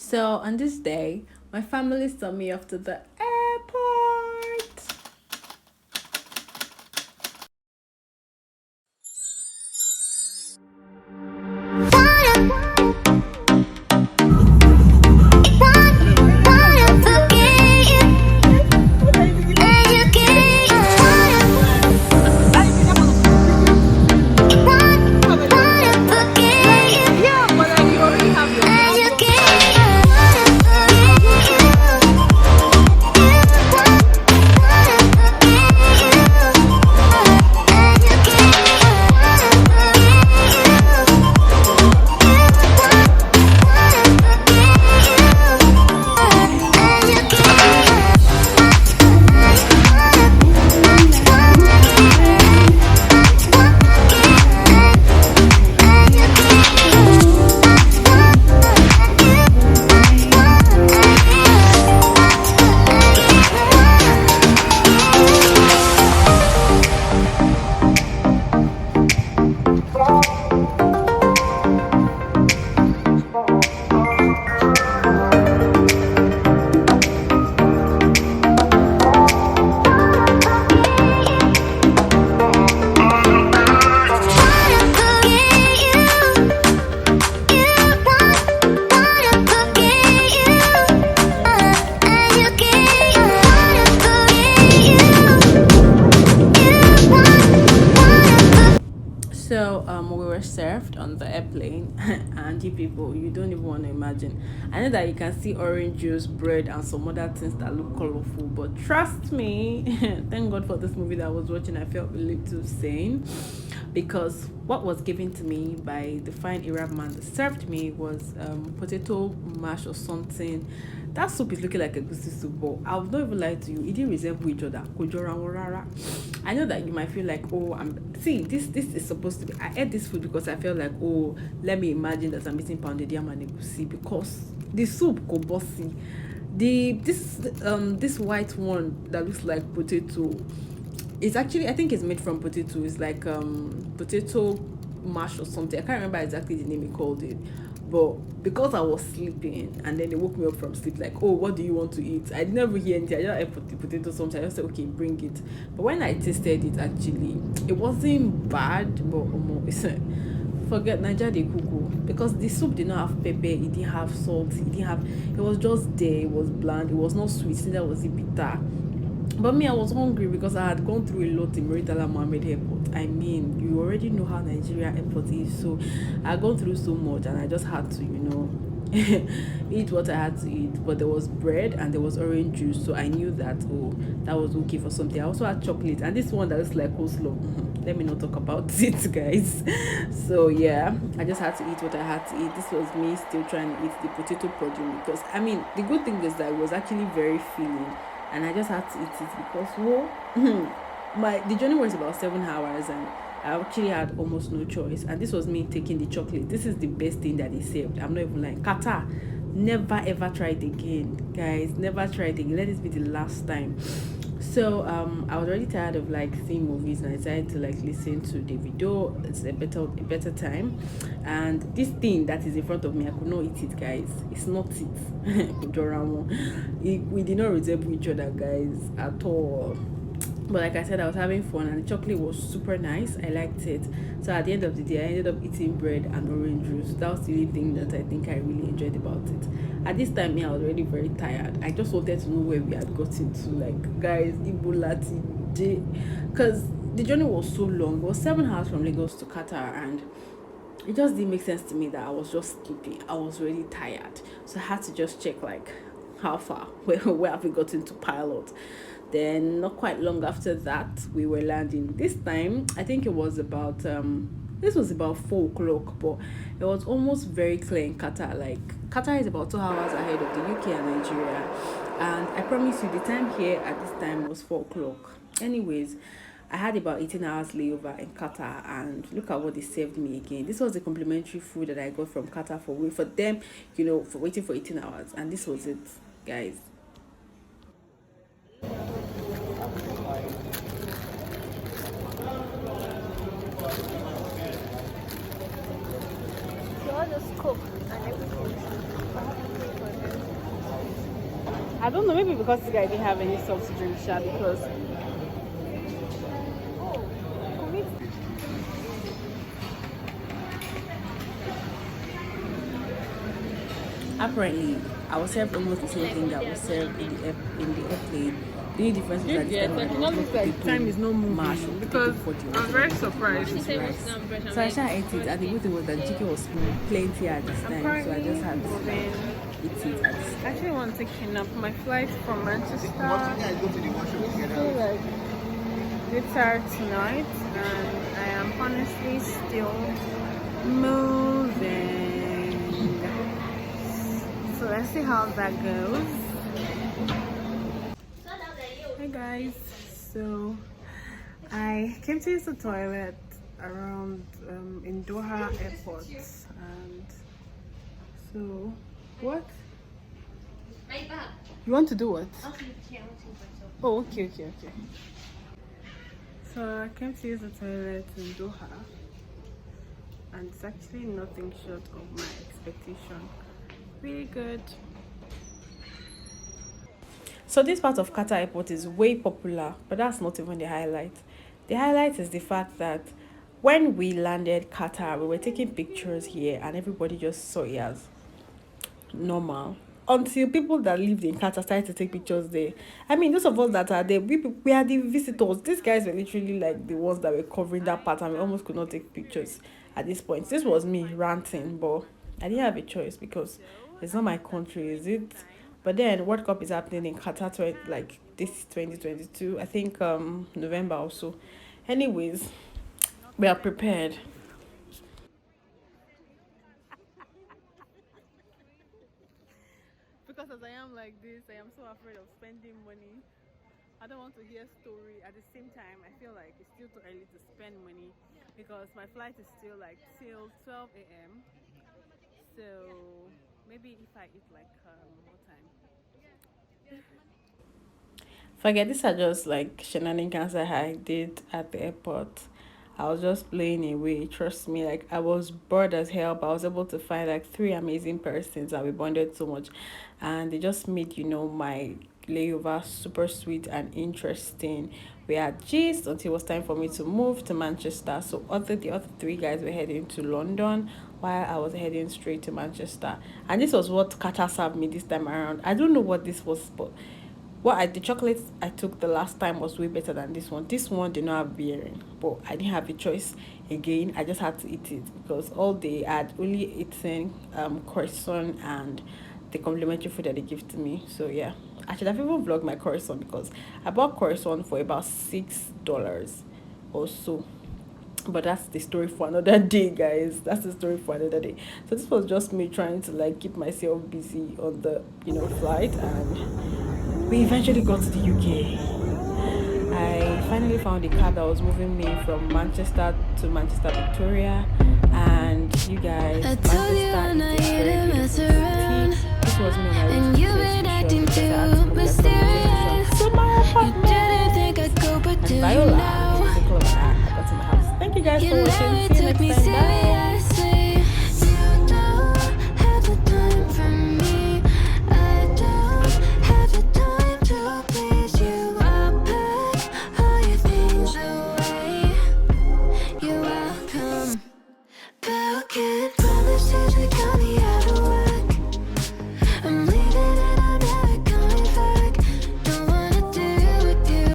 So on this day, my family sent me off to the airport. So we were served on the airplane, and you people, you don't even want to imagine. I know that you can see orange juice, bread, and some other things that look colorful, but trust me, thank God for this movie that I was watching. I felt a little sane because what was given to me by the fine Arab man that served me was potato mash or something. That soup is looking like a goosey soup, but I would not even lie to you, it didn't resemble each other. I know that you might feel like, oh, this is supposed to be. I ate this food because I felt like, oh, let me imagine that I'm eating pounded yam and egusi because the soup go bossy. This white one that looks like potato, it's actually, I think it's made from potato. It's like potato mash or something. I can't remember exactly the name he called it. But because I was sleeping and then they woke me up from sleep, like, oh, what do you want to eat? I never hear anything. I just ate the potato something. I just said, okay, bring it. But when I tasted it, actually, it wasn't bad, but forget Naija de cuckoo, because the soup did not have pepper, it didn't have salt, it was just there, it was bland, it was not sweet, neither was it bitter. But me, I was hungry because I had gone through a lot in Maritala Mohammed Airport. I mean, you already know how Nigeria airport is, so I had gone through so much, and I just had to, eat what I had to eat. But there was bread and there was orange juice, so I knew that, oh, that was okay for something. I also had chocolate, and this one that looks like coleslaw. Let me not talk about it, guys. So yeah, I just had to eat what I had to eat. This was me still trying to eat the potato pudding because, I mean, the good thing is that it was actually very filling, and I just had to eat it because, whoa, the journey was about 7 hours, and I actually had almost no choice. And this was me taking the chocolate. This is the best thing that they served. I'm not even lying. Qatar, never ever try it again, guys. Never try it again. Let this be the last time. So I was already tired of like seeing movies, and I decided to like listen to the video. It's a better time. And this thing that is in front of me, I could not eat it, guys. It's not it. We did not resemble each other, guys, at all. But like I said, I was having fun, and the chocolate was super nice. I liked it. So at the end of the day, I ended up eating bread and orange juice. That was the only thing that I think I really enjoyed about it. At this time, I was already very tired. I just wanted to know where we had gotten to, like, guys, Ibolati, because the journey was so long. It was 7 hours from Lagos to Qatar, and it just didn't make sense to me that I was just sleepy. I was really tired, so I had to just check like how far, where have we gotten to pilot. Then not quite long after that, we were landing. This time, I think it was about this was about 4 o'clock, but it was almost very clear in Qatar. Like, Qatar is about 2 hours ahead of the UK and Nigeria, and I promise you, the time here at this time was 4 o'clock. Anyways, I had about 18 hours layover in Qatar, and look at what they served me again. This was the complimentary food that I got from Qatar for them, for waiting for 18 hours, and this was it, guys. So all this cook and everything, I have to pay for it. I don't know, maybe because this guy didn't have any soft drink, because apparently I was served almost the same thing that was served in the airplane. The only difference is that this time it looks like time is not moving because I'm very surprised. So I shall ate it, and the good thing was that the chicken was plenty at this time, so I just had to eat it. I actually want to take a nap. My flight from Manchester is still like later tonight, and I am honestly still moving. So let's see how that goes. Hey guys, so I came to use the toilet around in Doha airport, and so what? You want to do what? Oh, okay. So I came to use the toilet in Doha, and it's actually nothing short of my expectation. Really good. So this part of Qatar airport is way popular, but that's not even the highlight. The highlight is the fact that when we landed Qatar, we were taking pictures here and everybody just saw it as normal. Until people that lived in Qatar started to take pictures there. I mean, those of us that are there, we are the visitors. These guys were literally like the ones that were covering that part, and we almost could not take pictures at this point. This was me ranting, but I didn't have a choice because it's not my country, is it? But then World Cup is happening in Qatar, like this 2022, I think November or so. Anyways, we are prepared. Because as I am like this, I am so afraid of spending money. I don't want to hear story. At the same time, I feel like it's still too early to spend money because my flight is still like till 12 a.m. So maybe if I eat like what time? Forget, these are just like shenanigans that I did at the airport. I was just playing away. Trust me, like I was bored as hell, but I was able to find like three amazing persons and we bonded so much. And they just made, my layover super sweet and interesting. We had gist until it was time for me to move to Manchester. So the other three guys were heading to London while I was heading straight to Manchester. And this was what Qatar served me this time around. I don't know what this was, but the chocolate I took the last time was way better than this one. This one did not have bearing, but I didn't have a choice. Again, I just had to eat it because all day I had only eaten croissant and the complimentary food that they give to me. So yeah, I should have even vlogged my croissant because I bought croissant for about $6 or so. But that's the story for another day, guys. That's the story for another day. So this was just me trying to like keep myself busy on the flight, and we eventually got to the UK. I finally found a cab that was moving me from Manchester to Manchester Victoria, and you guys, Manchester is a very beautiful city. This was me when I was to my apartment. And Viola, which is the club I got in my house. Thank you guys for watching.